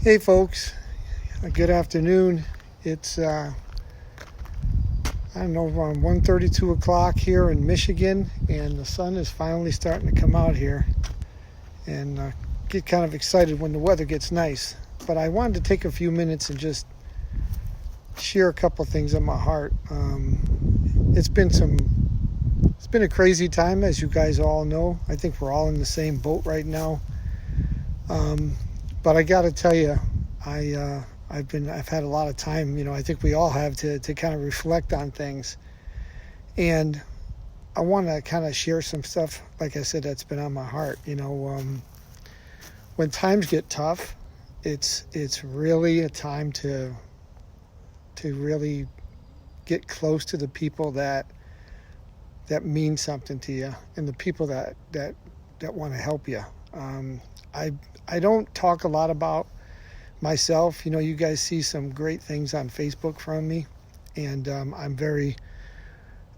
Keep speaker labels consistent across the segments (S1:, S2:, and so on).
S1: Hey folks, good afternoon. It's around 1:32 o'clock here in Michigan, and the sun is finally starting to come out here, and get kind of excited when the weather gets nice. But I wanted to take a few minutes and just share a couple things on my heart. It's been a crazy time, as you guys all know. I think we're all in the same boat right now. But I got to tell you, I've had a lot of time. I think we all have to kind of reflect on things, and I want to kind of share some stuff. Like I said, that's been on my heart. When times get tough, it's really a time to really get close to the people that mean something to you, and the people that want to help you. I don't talk a lot about myself. You guys see some great things on Facebook from me, and I'm very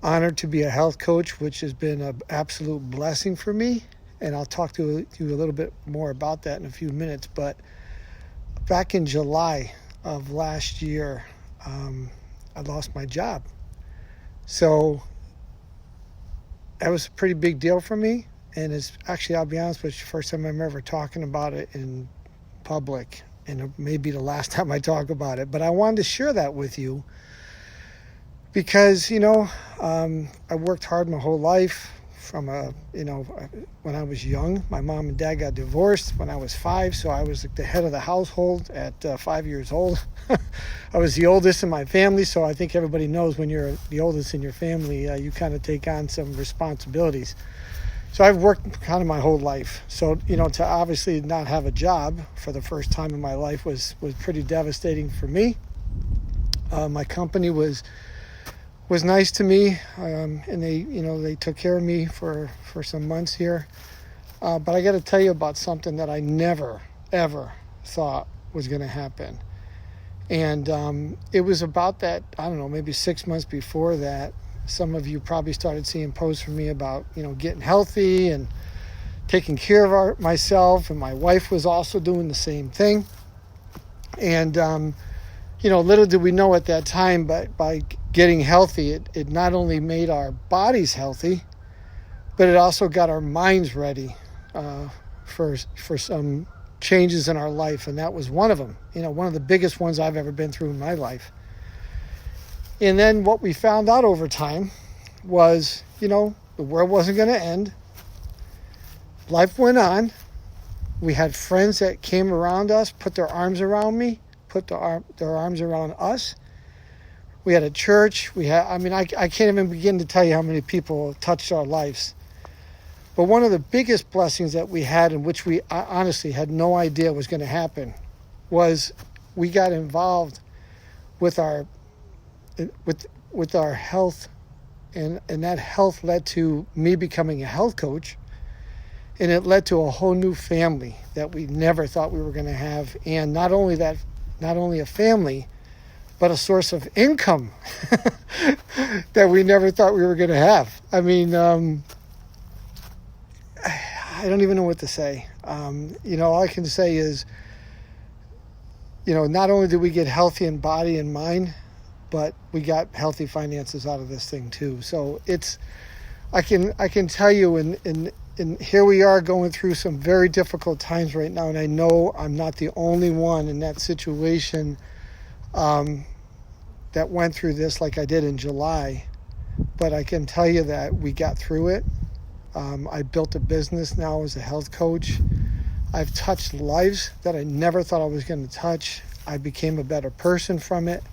S1: honored to be a health coach, which has been an absolute blessing for me, and I'll talk to you a little bit more about that in a few minutes. But back in July of last year, I lost my job. So that was a pretty big deal for me. And it's actually, I'll be honest with you, first time I'm ever talking about it in public, and it may be the last time I talk about it. But I wanted to share that with you because, I worked hard my whole life from when I was young. My mom and dad got divorced when I was 5, so I was the head of the household at 5 years old. I was the oldest in my family, so I think everybody knows when you're the oldest in your family, you kind of take on some responsibilities. So I've worked kind of my whole life. So, to obviously not have a job for the first time in my life was pretty devastating for me. My company was nice to me, and they took care of me for some months here. But I got to tell you about something that I never, ever thought was going to happen. And it was about that, maybe 6 months before that. Some of you probably started seeing posts from me about, getting healthy and taking care of myself. And my wife was also doing the same thing. And, little did we know at that time, but by getting healthy, it not only made our bodies healthy, but it also got our minds ready for some changes in our life. And that was one of them, one of the biggest ones I've ever been through in my life. And then what we found out over time was, the world wasn't going to end. Life went on. We had friends that came around us, put their arms around me, put their arms around us. We had a church. I can't even begin to tell you how many people touched our lives. But one of the biggest blessings that we had, in which we honestly had no idea was going to happen, was we got involved with our health, and that health led to me becoming a health coach, and it led to a whole new family that we never thought we were going to have. And not only a family, but a source of income that we never thought we were going to have. I don't even know what to say. All I can say is, not only did we get healthy in body and mind, but we got healthy finances out of this thing too. So I can tell you, and here we are going through some very difficult times right now, and I know I'm not the only one in that situation that went through this like I did in July. But I can tell you that we got through it. I built a business now as a health coach. I've touched lives that I never thought I was going to touch. I became a better person from it.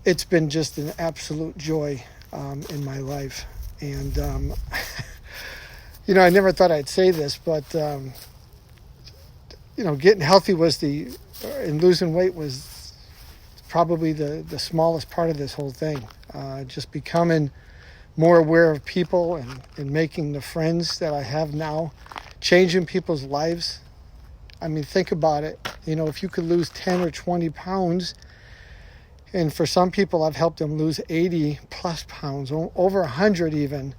S1: It's been just an absolute joy in my life. And, I never thought I'd say this, but, getting healthy and losing weight was probably the smallest part of this whole thing. Just becoming more aware of people and making the friends that I have now, changing people's lives. Think about it. If you could lose 10 or 20 pounds, and for some people, I've helped them lose 80 plus pounds, over 100 even.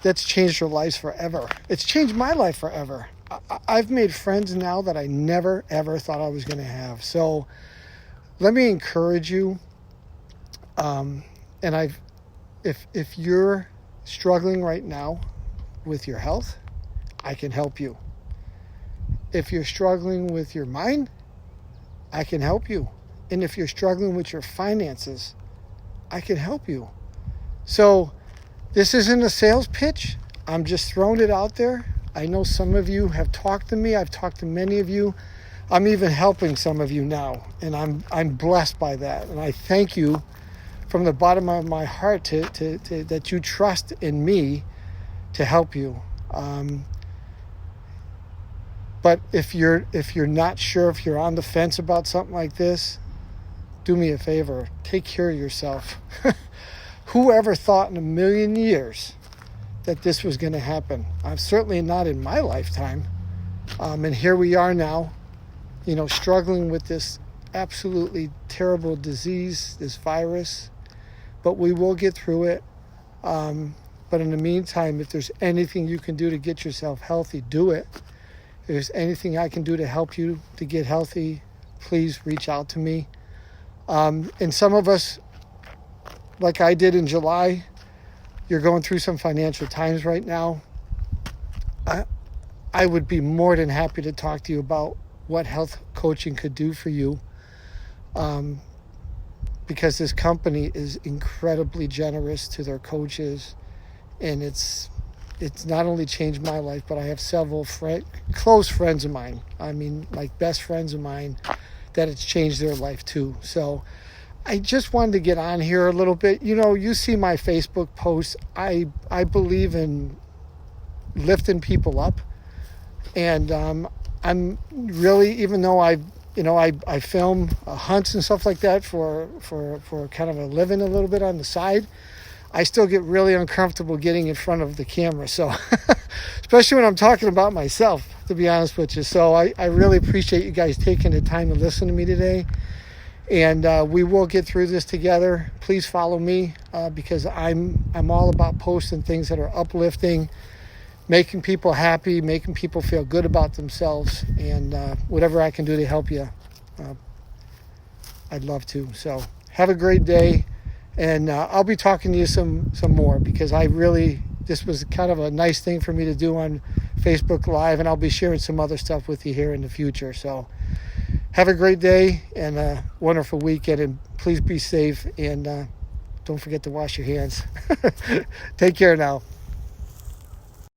S1: That's changed their lives forever. It's changed my life forever. I've made friends now that I never, ever thought I was going to have. So let me encourage you. And if you're struggling right now with your health, I can help you. If you're struggling with your mind, I can help you. And if you're struggling with your finances, I can help you. So this isn't a sales pitch. I'm just throwing it out there. I know some of you have talked to me. I've talked to many of you. I'm even helping some of you now, and I'm blessed by that. And I thank you from the bottom of my heart that you trust in me to help you. But if you're not sure, if you're on the fence about something like this, do me a favor. Take care of yourself. Whoever thought in a million years that this was going to happen? Certainly not in my lifetime. And here we are now, struggling with this absolutely terrible disease, this virus. But we will get through it. But in the meantime, if there's anything you can do to get yourself healthy, do it. If there's anything I can do to help you to get healthy, please reach out to me. And some of us, like I did in July, you're going through some financial times right now. I would be more than happy to talk to you about what health coaching could do for you. Because this company is incredibly generous to their coaches, and it's not only changed my life, but I have several close friends of mine, like best friends of mine, that it's changed their life too. So I just wanted to get on here a little bit. You see my Facebook posts. I believe in lifting people up, and I'm really, even though I film hunts and stuff like that for kind of a living a little bit on the side, I still get really uncomfortable getting in front of the camera. So, especially when I'm talking about myself, to be honest with you. So I really appreciate you guys taking the time to listen to me today. And we will get through this together. Please follow me because I'm all about posting things that are uplifting, making people happy, making people feel good about themselves, and whatever I can do to help you, I'd love to. So have a great day, and I'll be talking to you some more, because this was kind of a nice thing for me to do on Facebook Live, and I'll be sharing some other stuff with you here in the future. So have a great day and a wonderful weekend, and please be safe, and don't forget to wash your hands. Take care now.